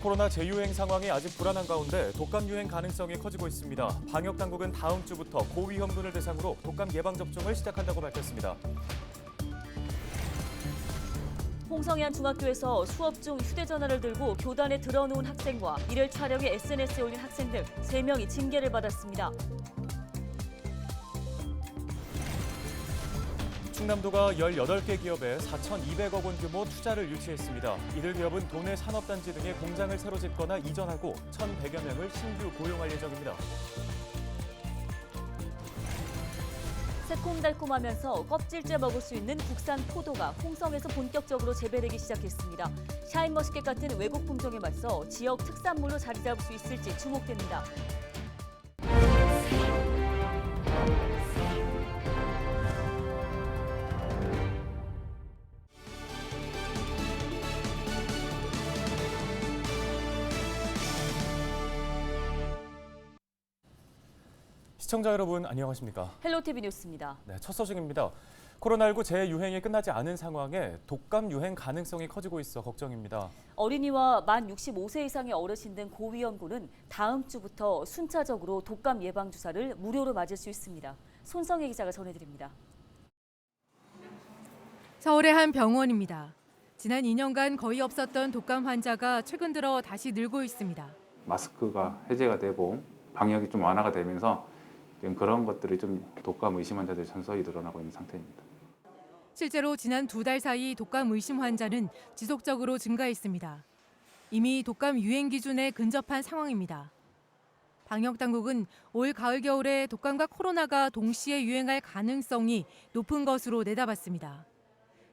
코로나 재유행 상황이 아직 불안한 가운데 독감 유행 가능성이 커지고 있습니다. 방역 당국은 다음 주부터 고위험군을 대상으로 독감 예방 접종을 시작한다고 밝혔습니다. 홍성의 한 중학교에서 수업 중 휴대전화를 들고 교단에 들어놓은 학생과 이를 촬영해 SNS에 올린 학생 등 3명이 징계를 받았습니다. 충남도가 18개 기업에 4,200억 원 규모 투자를 유치했습니다. 이들 기업은 도내 산업단지 등의 공장을 새로 짓거나 이전하고 1,100여 명을 신규 고용할 예정입니다. 새콤달콤하면서 껍질째 먹을 수 있는 국산 포도가 홍성에서 본격적으로 재배되기 시작했습니다. 샤인머스켓 같은 외국 품종에 맞서 지역 특산물로 자리 잡을 수 있을지 주목됩니다. 시청자 여러분 안녕하십니까? 헬로티비 뉴스입니다. 네, 첫 소식입니다. 코로나19 재유행이 끝나지 않은 상황에 독감 유행 가능성이 커지고 있어 걱정입니다. 어린이와 만 65세 이상의 어르신 등 고위험군은 다음 주부터 순차적으로 독감 예방 주사를 무료로 맞을 수 있습니다. 손성혜 기자가 전해드립니다. 서울의 한 병원입니다. 지난 2년간 거의 없었던 독감 환자가 최근 들어 다시 늘고 있습니다. 마스크가 해제가 되고 방역이 좀 완화가 되면서 그런 것들이 좀 독감 의심 환자들이 전설이 늘어나고 있는 상태입니다. 실제로 지난 2달 사이 독감 의심 환자는 지속적으로 증가했습니다. 이미 독감 유행 기준에 근접한 상황입니다. 방역 당국은 올 가을 겨울에 독감과 코로나가 동시에 유행할 가능성이 높은 것으로 내다봤습니다.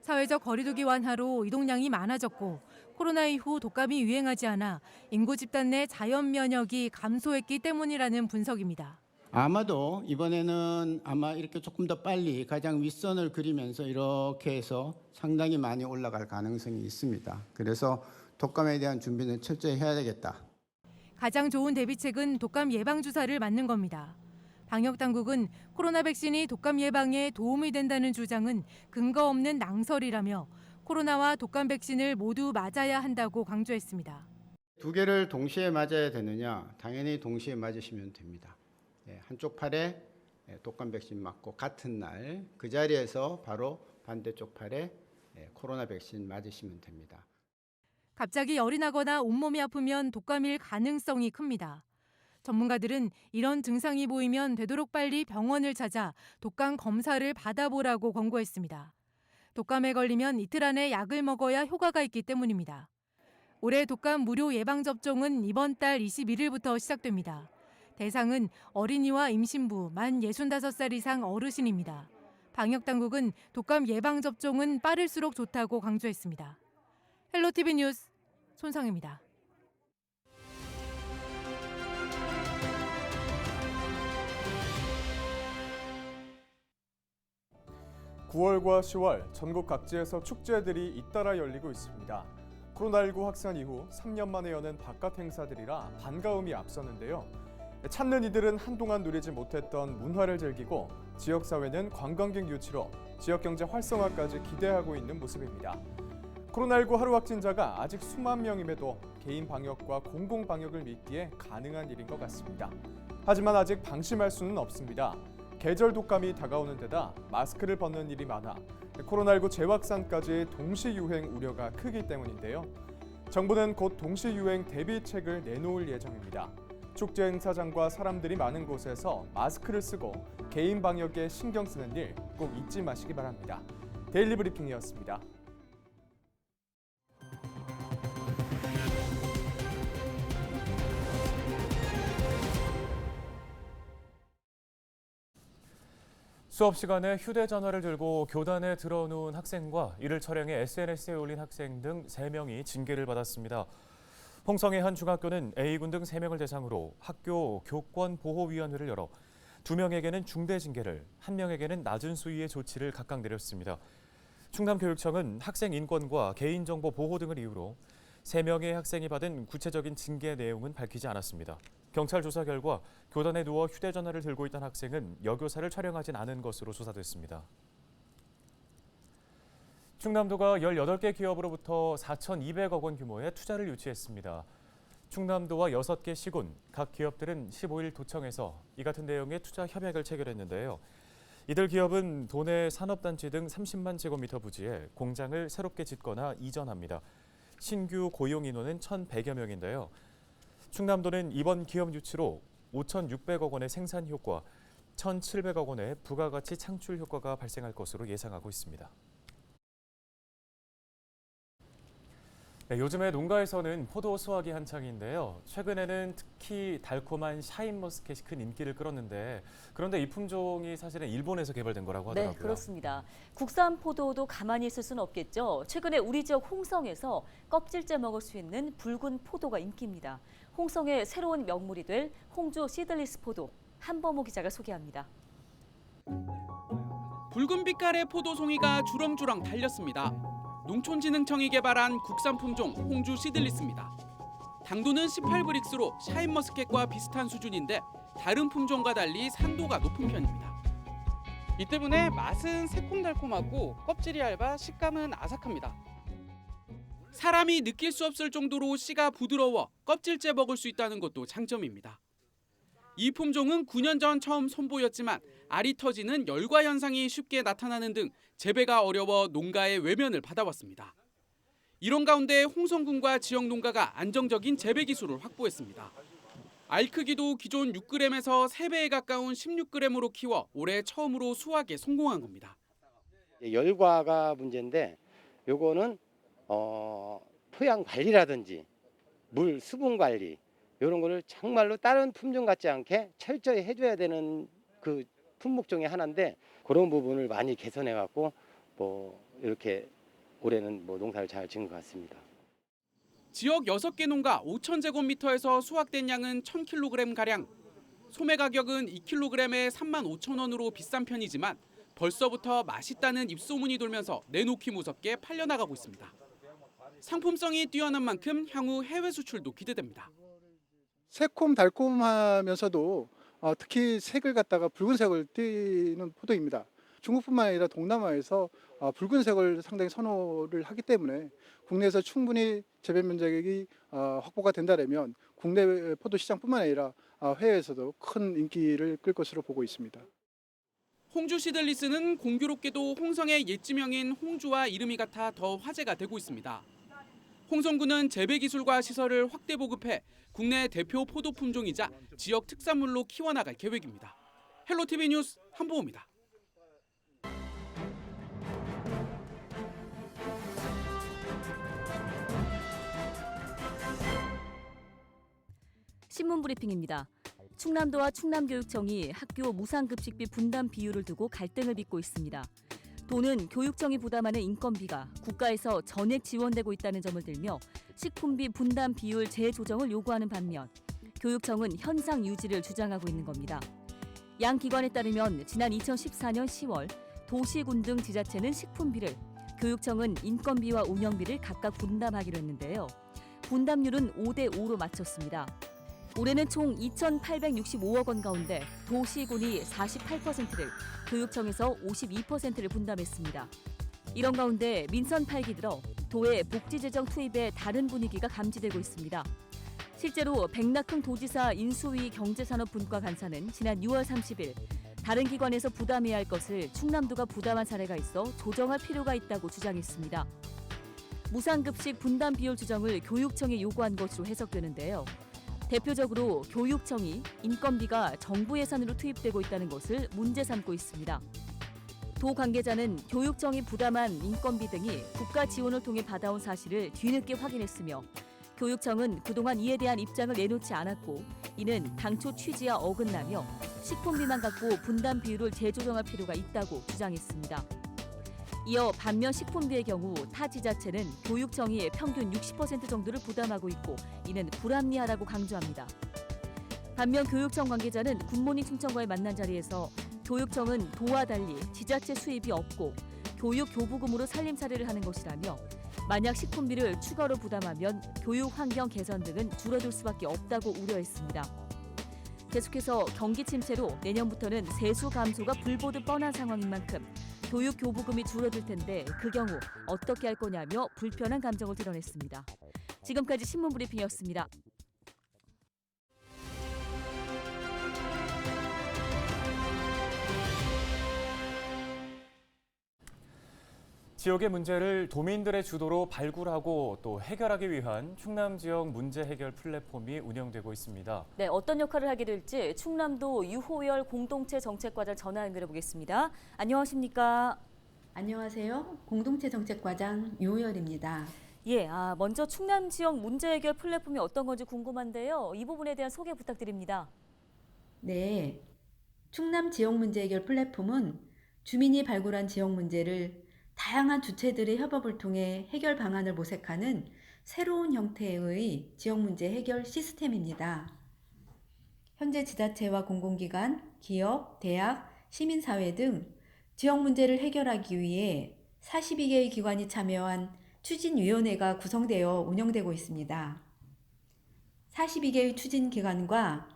사회적 거리두기 완화로 이동량이 많아졌고 코로나 이후 독감이 유행하지 않아 인구 집단 내 자연 면역이 감소했기 때문이라는 분석입니다. 아마도 이번에는 아마 이렇게 조금 더 빨리 가장 윗선을 그리면서 이렇게 해서 상당히 많이 올라갈 가능성이 있습니다. 그래서 독감에 대한 준비는 철저히 해야 되겠다. 가장 좋은 대비책은 독감 예방 주사를 맞는 겁니다. 방역 당국은 코로나 백신이 독감 예방에 도움이 된다는 주장은 근거 없는 낭설이라며 코로나와 독감 백신을 모두 맞아야 한다고 강조했습니다. 두 개를 동시에 맞아야 되느냐? 당연히 동시에 맞으시면 됩니다. 한쪽 팔에 독감 백신 맞고 같은 날 그 자리에서 바로 반대쪽 팔에 코로나 백신 맞으시면 됩니다. 갑자기 열이 나거나 온몸이 아프면 독감일 가능성이 큽니다. 전문가들은 이런 증상이 보이면 되도록 빨리 병원을 찾아 독감 검사를 받아보라고 권고했습니다. 독감에 걸리면 이틀 안에 약을 먹어야 효과가 있기 때문입니다. 올해 독감 무료 예방접종은 이번 달 21일부터 시작됩니다. 대상은 어린이와 임신부, 만 65살 이상 어르신입니다. 방역당국은 독감 예방접종은 빠를수록 좋다고 강조했습니다. 헬로티비 뉴스 손상입니다. (9월과 10월) 전국 각지에서 축제들이 잇따라 열리고 있습니다. 코로나19 확산 이후 3년 만에 여는 바깥 행사들이라 반가움이 앞서는데요. 찾는 이들은 한동안 누리지 못했던 문화를 즐기고 지역사회는 관광객 유치로 지역경제 활성화까지 기대하고 있는 모습입니다. 코로나19 하루 확진자가 아직 수만 명임에도 개인 방역과 공공 방역을 믿기에 가능한 일인 것 같습니다. 하지만 아직 방심할 수는 없습니다. 계절 독감이 다가오는 데다 마스크를 벗는 일이 많아 코로나19 재확산까지 동시 유행 우려가 크기 때문인데요. 정부는 곧 동시 유행 대비책을 내놓을 예정입니다. 축제 행사장과 사람들이 많은 곳에서 마스크를 쓰고 개인 방역에 신경 쓰는 일 꼭 잊지 마시기 바랍니다. 데일리 브리핑이었습니다. 수업 시간에 휴대전화를 들고 교단에 들어놓은 학생과 이를 촬영해 SNS에 올린 학생 등 3명이 징계를 받았습니다. 홍성의 한 중학교는 A군 등 3명을 대상으로 학교 교권보호위원회를 열어 2명에게는 중대 징계를, 1명에게는 낮은 수위의 조치를 각각 내렸습니다. 충남교육청은 학생 인권과 개인정보 보호 등을 이유로 3명의 학생이 받은 구체적인 징계 내용은 밝히지 않았습니다. 경찰 조사 결과 교단에 누워 휴대전화를 들고 있던 학생은 여교사를 촬영하진 않은 것으로 조사됐습니다. 충남도가 18개 기업으로부터 4,200억 원 규모의 투자를 유치했습니다. 충남도와 6개 시군, 각 기업들은 15일 도청에서 이 같은 내용의 투자 협약을 체결했는데요. 이들 기업은 도내 산업단지 등 30만 제곱미터 부지에 공장을 새롭게 짓거나 이전합니다. 신규 고용 인원은 1,100여 명인데요. 충남도는 이번 기업 유치로 5,600억 원의 생산 효과, 1,700억 원의 부가가치 창출 효과가 발생할 것으로 예상하고 있습니다. 네, 요즘에 농가에서는 포도 수확이 한창인데요. 최근에는 특히 달콤한 샤인머스켓이 큰 인기를 끌었는데 그런데 이 품종이 사실은 일본에서 개발된 거라고 하더라고요. 네, 그렇습니다. 국산 포도도 가만히 있을 수는 없겠죠. 최근에 우리 지역 홍성에서 껍질째 먹을 수 있는 붉은 포도가 인기입니다. 홍성의 새로운 명물이 될 홍주 시들리스 포도, 한범호 기자가 소개합니다. 붉은 빛깔의 포도송이가 주렁주렁 달렸습니다. 농촌진흥청이 개발한 국산 품종 홍주 시들리스입니다. 당도는 18브릭스로 샤인머스켓과 비슷한 수준인데 다른 품종과 달리 산도가 높은 편입니다. 이 때문에 맛은 새콤달콤하고 껍질이 얇아 식감은 아삭합니다. 사람이 느낄 수 없을 정도로 씨가 부드러워 껍질째 먹을 수 있다는 것도 장점입니다. 이 품종은 9년 전 처음 선보였지만 알이 터지는 열과 현상이 쉽게 나타나는 등 재배가 어려워 농가의 외면을 받아왔습니다. 이런 가운데 홍성군과 지역 농가가 안정적인 재배 기술을 확보했습니다. 알 크기도 기존 6g에서 3배에 가까운 16g으로 키워 올해 처음으로 수확에 성공한 겁니다. 열과가 문제인데 요거는 토양 관리라든지 물 수분 관리 이런 거를 정말로 다른 품종 같지 않게 철저히 해줘야 되는 그 품목 중에 하나인데 그런 부분을 많이 개선해 갖고 뭐 이렇게 올해는 뭐 농사를 잘 지은 것 같습니다. 지역 6개 농가 5,000제곱미터에서 수확된 양은 1,000kg 가량. 소매 가격은 2kg에 35,000원으로 비싼 편이지만 벌써부터 맛있다는 입소문이 돌면서 내놓기 무섭게 팔려나가고 있습니다. 상품성이 뛰어난 만큼 향후 해외 수출도 기대됩니다. 새콤달콤하면서도 특히 색을 갖다가 붉은색을 띠는 포도입니다. 중국뿐만 아니라 동남아에서 붉은색을 상당히 선호를 하기 때문에 국내에서 충분히 재배 면적이 확보가 된다면 국내 포도 시장뿐만 아니라 해외에서도 큰 인기를 끌 것으로 보고 있습니다. 홍주 시들리스는 공교롭게도 홍성의 옛 지명인 홍주와 이름이 같아 더 화제가 되고 있습니다. 홍성군은 재배 기술과 시설을 확대 보급해 국내 대표 포도 품종이자 지역 특산물로 키워나갈 계획입니다. 헬로티비 뉴스 한보호입니다. 신문 브리핑입니다. 충남도와 충남교육청이 학교 무상급식비 분담 비율을 두고 갈등을 빚고 있습니다. 도는 교육청이 부담하는 인건비가 국가에서 전액 지원되고 있다는 점을 들며 식품비 분담 비율 재조정을 요구하는 반면 교육청은 현상 유지를 주장하고 있는 겁니다. 양 기관에 따르면 지난 2014년 10월 도시군 등 지자체는 식품비를, 교육청은 인건비와 운영비를 각각 분담하기로 했는데요. 분담률은 5대5로 맞췄습니다. 올해는 총 2,865억 원 가운데 도시군이 48%를, 교육청에서 52%를 분담했습니다. 이런 가운데 민선 8기 들어 도의 복지재정 투입에 다른 분위기가 감지되고 있습니다. 실제로 백낙흠 도지사 인수위 경제산업분과 간사는 지난 6월 30일 다른 기관에서 부담해야 할 것을 충남도가 부담한 사례가 있어 조정할 필요가 있다고 주장했습니다. 무상급식 분담 비율 조정을 교육청에 요구한 것으로 해석되는데요. 대표적으로 교육청이 인건비가 정부 예산으로 투입되고 있다는 것을 문제 삼고 있습니다. 도 관계자는 교육청이 부담한 인건비 등이 국가 지원을 통해 받아온 사실을 뒤늦게 확인했으며 교육청은 그동안 이에 대한 입장을 내놓지 않았고 이는 당초 취지와 어긋나며 식품비만 갖고 분담 비율을 재조정할 필요가 있다고 주장했습니다. 이어 반면 식품비의 경우 타 지자체는 교육청이 평균 60% 정도를 부담하고 있고 이는 불합리하다고 강조합니다. 반면 교육청 관계자는 굿모닝 충청과의 만난 자리에서 교육청은 도와 달리 지자체 수입이 없고 교육 교부금으로 살림살이를 하는 것이라며 만약 식품비를 추가로 부담하면 교육 환경 개선 등은 줄어들 수밖에 없다고 우려했습니다. 계속해서 경기 침체로 내년부터는 세수 감소가 불보듯 뻔한 상황인 만큼 교육 교부금이 줄어들 텐데 그 경우 어떻게 할 거냐며 불편한 감정을 드러냈습니다. 지금까지 신문 브리핑이었습니다. 지역의 문제를 도민들의 주도로 발굴하고 또 해결하기 위한 충남 지역 문제 해결 플랫폼이 운영되고 있습니다. 네, 어떤 역할을 하게 될지 충남도 유호열 공동체 정책과장 전화 연결해 보겠습니다. 안녕하십니까? 안녕하세요. 공동체 정책과장 유호열입니다. 예, 먼저 충남 지역 문제 해결 플랫폼이 어떤 건지 궁금한데요. 이 부분에 대한 소개 부탁드립니다. 네, 충남 지역 문제 해결 플랫폼은 주민이 발굴한 지역 문제를 다양한 주체들의 협업을 통해 해결 방안을 모색하는 새로운 형태의 지역 문제 해결 시스템입니다. 현재 지자체와 공공기관, 기업, 대학, 시민사회 등 지역 문제를 해결하기 위해 42개의 기관이 참여한 추진위원회가 구성되어 운영되고 있습니다. 42개의 추진기관과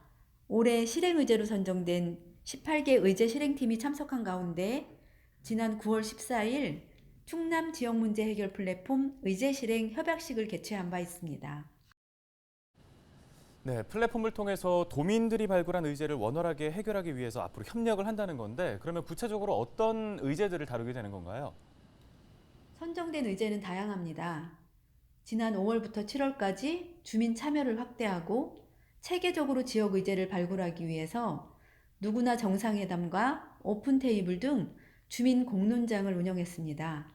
올해 실행의제로 선정된 18개 의제 실행팀이 참석한 가운데 지난 9월 14일 충남 지역 문제 해결 플랫폼 의제 실행 협약식을 개최한 바 있습니다. 네, 플랫폼을 통해서 도민들이 발굴한 의제를 원활하게 해결하기 위해서 앞으로 협력을 한다는 건데 그러면 구체적으로 어떤 의제들을 다루게 되는 건가요? 선정된 의제는 다양합니다. 지난 5월부터 7월까지 주민 참여를 확대하고 체계적으로 지역 의제를 발굴하기 위해서 누구나 정상회담과 오픈 테이블 등 주민 공론장을 운영했습니다.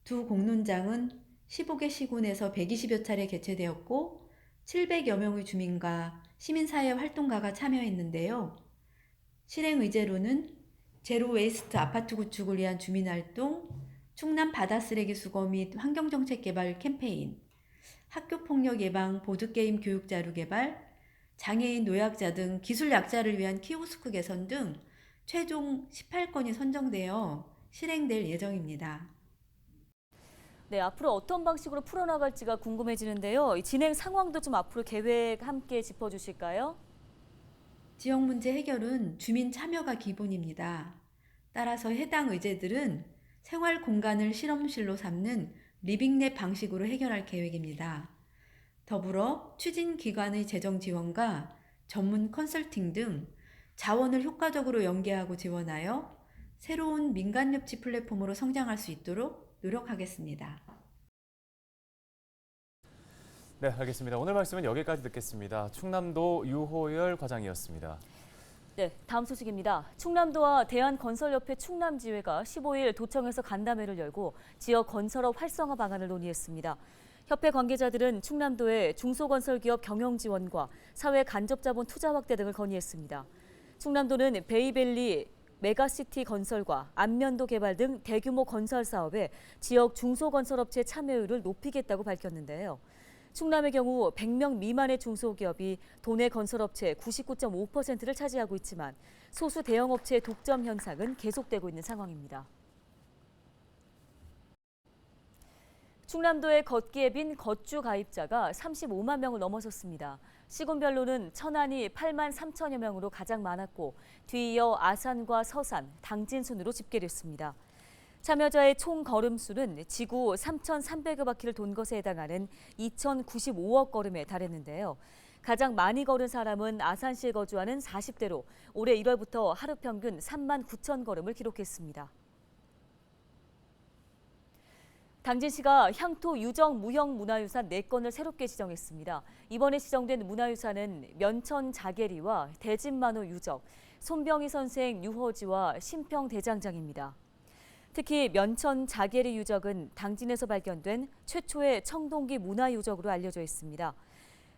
두 공론장은 15개 시군에서 120여 차례 개최되었고 700여 명의 주민과 시민사회 활동가가 참여했는데요. 실행 의제로는 제로 웨이스트 아파트 구축을 위한 주민활동, 충남 바다 쓰레기 수거 및 환경정책 개발 캠페인, 학교폭력 예방 보드게임 교육 자료 개발, 장애인, 노약자 등 기술 약자를 위한 키오스크 개선 등 최종 18건이 선정되어 실행될 예정입니다. 네, 앞으로 어떤 방식으로 풀어나갈지가 궁금해지는데요. 이 진행 상황도 좀 앞으로 계획 함께 짚어주실까요? 지역 문제 해결은 주민 참여가 기본입니다. 따라서 해당 의제들은 생활 공간을 실험실로 삼는 리빙랩 방식으로 해결할 계획입니다. 더불어 추진기관의 재정 지원과 전문 컨설팅 등 자원을 효과적으로 연계하고 지원하여 새로운 민간협치 플랫폼으로 성장할 수 있도록 노력하겠습니다. 네, 알겠습니다. 오늘 말씀은 여기까지 듣겠습니다. 충남도 유호열 과장이었습니다. 네, 다음 소식입니다. 충남도와 대한건설협회 충남지회가 15일 도청에서 간담회를 열고 지역 건설업 활성화 방안을 논의했습니다. 협회 관계자들은 충남도의 중소건설기업 경영 지원과 사회 간접자본 투자 확대 등을 건의했습니다. 충남도는 베이밸리 메가시티 건설과 안면도 개발 등 대규모 건설 사업에 지역 중소건설업체 참여율을 높이겠다고 밝혔는데요. 충남의 경우 100명 미만의 중소기업이 도내 건설업체 99.5%를 차지하고 있지만 소수 대형업체의 독점 현상은 계속되고 있는 상황입니다. 충남도의 걷기 앱인 걷주 가입자가 35만 명을 넘어섰습니다. 시군별로는 천안이 8만 3천여 명으로 가장 많았고 뒤이어 아산과 서산, 당진 순으로 집계됐습니다. 참여자의 총 걸음수는 지구 3,300여 바퀴를 돈 것에 해당하는 2,095억 걸음에 달했는데요. 가장 많이 걸은 사람은 아산시에 거주하는 40대로 올해 1월부터 하루 평균 3만 9천 걸음을 기록했습니다. 당진시가 향토 유정 무형 문화유산 4건을 새롭게 지정했습니다. 이번에 지정된 문화유산은 면천 자계리와 대진만호 유적, 손병희 선생 유허지와 신평 대장장입니다. 특히 면천 자계리 유적은 당진에서 발견된 최초의 청동기 문화유적으로 알려져 있습니다.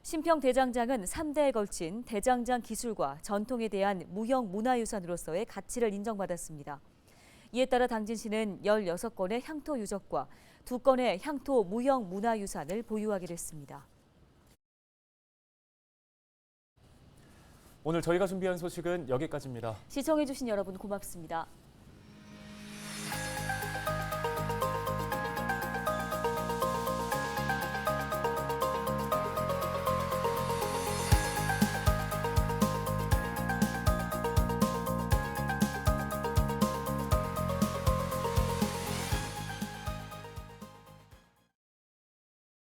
신평 대장장은 3대에 걸친 대장장 기술과 전통에 대한 무형 문화유산으로서의 가치를 인정받았습니다. 이에 따라 당진시는 16건의 향토 유적과 2건의 향토 무형 문화유산을 보유하게 됐습니다. 오늘 저희가 준비한 소식은 여기까지입니다. 시청해주신 여러분 고맙습니다.